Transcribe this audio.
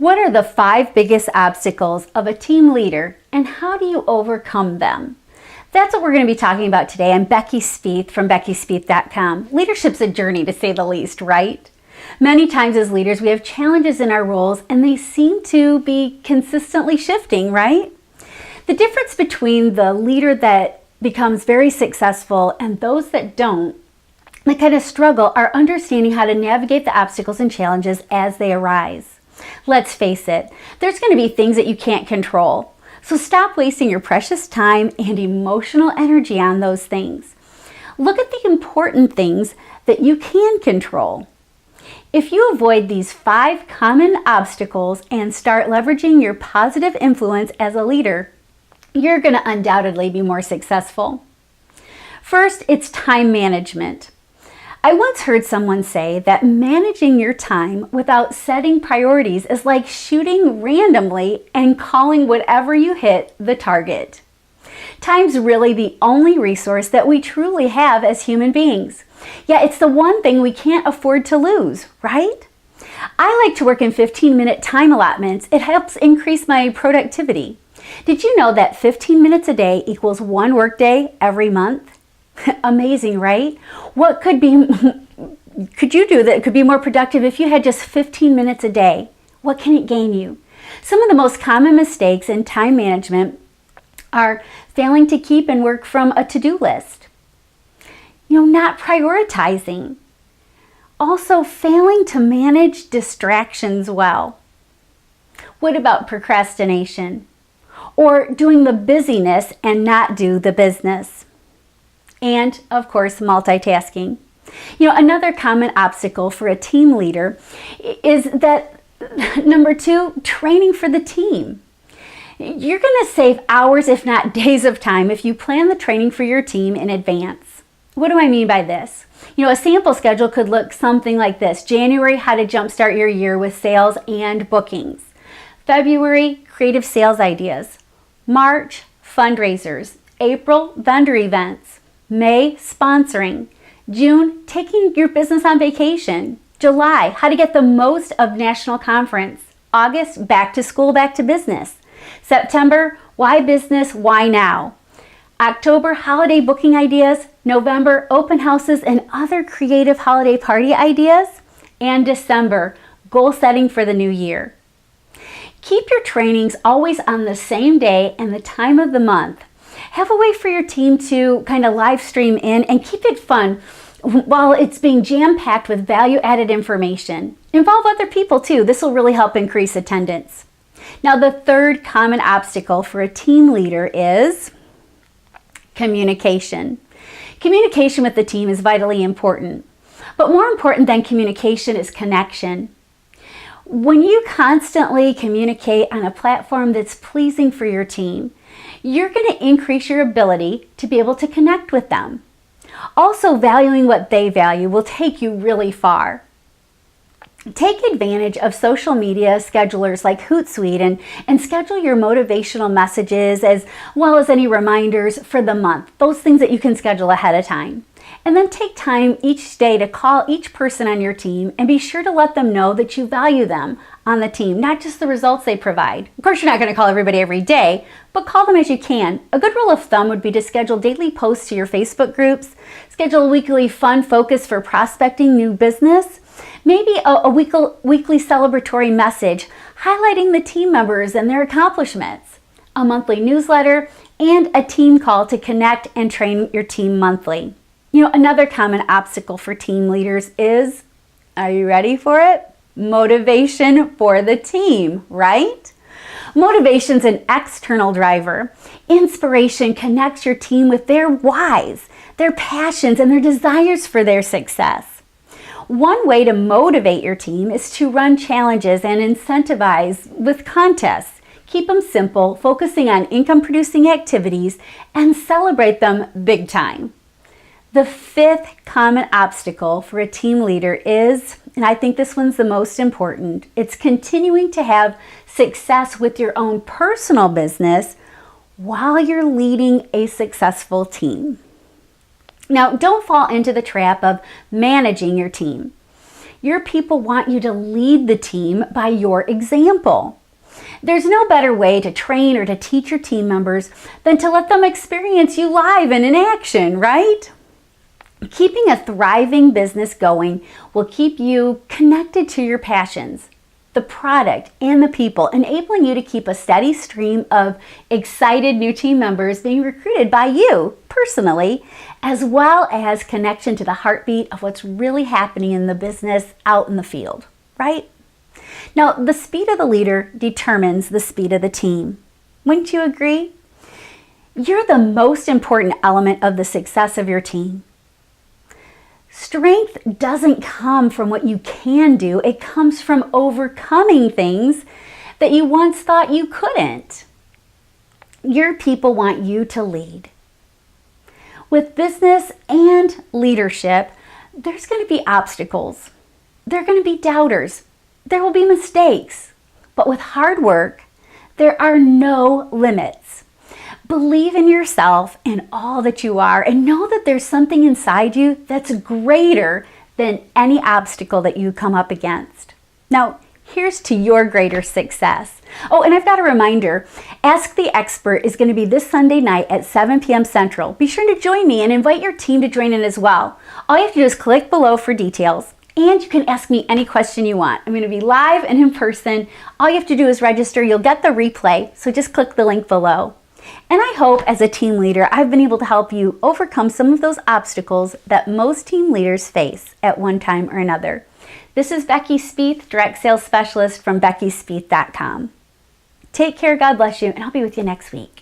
What are the 5 biggest obstacles of a team leader and how do you overcome them? That's what we're going to be talking about today. I'm Becky Spieth from BeckySpieth.com. Leadership's a journey, to say the least, right? Many times as leaders, we have challenges in our roles and they seem to be consistently shifting, right? The difference between the leader that becomes very successful and those that don't, that kind of struggle, are understanding how to navigate the obstacles and challenges as they arise. Let's face it, there's going to be things that you can't control. So stop wasting your precious time and emotional energy on those things. Look at the important things that you can control. If you avoid these 5 common obstacles and start leveraging your positive influence as a leader, you're going to undoubtedly be more successful. First, it's time management. I once heard someone say that managing your time without setting priorities is like shooting randomly and calling whatever you hit the target. Time's really the only resource that we truly have as human beings. Yet it's the one thing we can't afford to lose, right? I like to work in 15-minute time allotments. It helps increase my productivity. Did you know that 15 minutes a day equals 1 workday every month? Amazing, right? What could you do that could be more productive if you had just 15 minutes a day? What can it gain you? Some of the most common mistakes in time management are failing to keep and work from a to-do list. Not prioritizing. Also failing to manage distractions well. What about procrastination? Or doing the busyness and not do the business? And of course, multitasking. Another common obstacle for a team leader is that, number 2, training for the team. You're going to save hours, if not days of time, if you plan the training for your team in advance. What do I mean by this? A sample schedule could look something like this. January, how to jumpstart your year with sales and bookings. February, creative sales ideas. March, fundraisers. April, vendor events. May, sponsoring. June, taking your business on vacation. July, how to get the most of national conference. August, back to school, back to business. September, why business, why now? October, holiday booking ideas. November, open houses and other creative holiday party ideas. And December, goal setting for the new year. Keep your trainings always on the same day and the time of the month. Have a way for your team to kind of live stream in and keep it fun while it's being jam-packed with value-added information. Involve other people too. This will really help increase attendance. Now, the 3rd common obstacle for a team leader is communication. Communication with the team is vitally important, but more important than communication is connection. When you constantly communicate on a platform that's pleasing for your team, you're going to increase your ability to be able to connect with them. Also, valuing what they value will take you really far. Take advantage of social media schedulers like Hootsuite and schedule your motivational messages as well as any reminders for the month. Those things that you can schedule ahead of time. And then take time each day to call each person on your team and be sure to let them know that you value them on the team, not just the results they provide. Of course, you're not going to call everybody every day, but call them as you can. A good rule of thumb would be to schedule daily posts to your Facebook groups, schedule a weekly fun focus for prospecting new business, maybe a weekly celebratory message highlighting the team members and their accomplishments, a monthly newsletter, and a team call to connect and train your team monthly. Another common obstacle for team leaders is, are you ready for it? Motivation for the team, right? Motivation's an external driver. Inspiration connects your team with their whys, their passions, and their desires for their success. One way to motivate your team is to run challenges and incentivize with contests. Keep them simple, focusing on income-producing activities, and celebrate them big time. The 5th common obstacle for a team leader is, and I think this one's the most important, it's continuing to have success with your own personal business while you're leading a successful team. Now, don't fall into the trap of managing your team. Your people want you to lead the team by your example. There's no better way to train or to teach your team members than to let them experience you live and in action, right? Keeping a thriving business going will keep you connected to your passions, the product, and the people, enabling you to keep a steady stream of excited new team members being recruited by you personally, as well as connection to the heartbeat of what's really happening in the business out in the field, right? Now, the speed of the leader determines the speed of the team. Wouldn't you agree? You're the most important element of the success of your team. Strength doesn't come from what you can do. It comes from overcoming things that you once thought you couldn't. Your people want you to lead. With business and leadership, there's going to be obstacles. There are going to be doubters. There will be mistakes. But with hard work, there are no limits. Believe in yourself and all that you are, and know that there's something inside you that's greater than any obstacle that you come up against. Now, here's to your greater success. Oh, and I've got a reminder. Ask the Expert is going to be this Sunday night at 7 p.m. Central. Be sure to join me and invite your team to join in as well. All you have to do is click below for details. And you can ask me any question you want. I'm going to be live and in person. All you have to do is register. You'll get the replay, so just click the link below. And I hope as a team leader, I've been able to help you overcome some of those obstacles that most team leaders face at one time or another. This is Becky Spieth, Direct Sales Specialist from BeckySpieth.com. Take care, God bless you, and I'll be with you next week.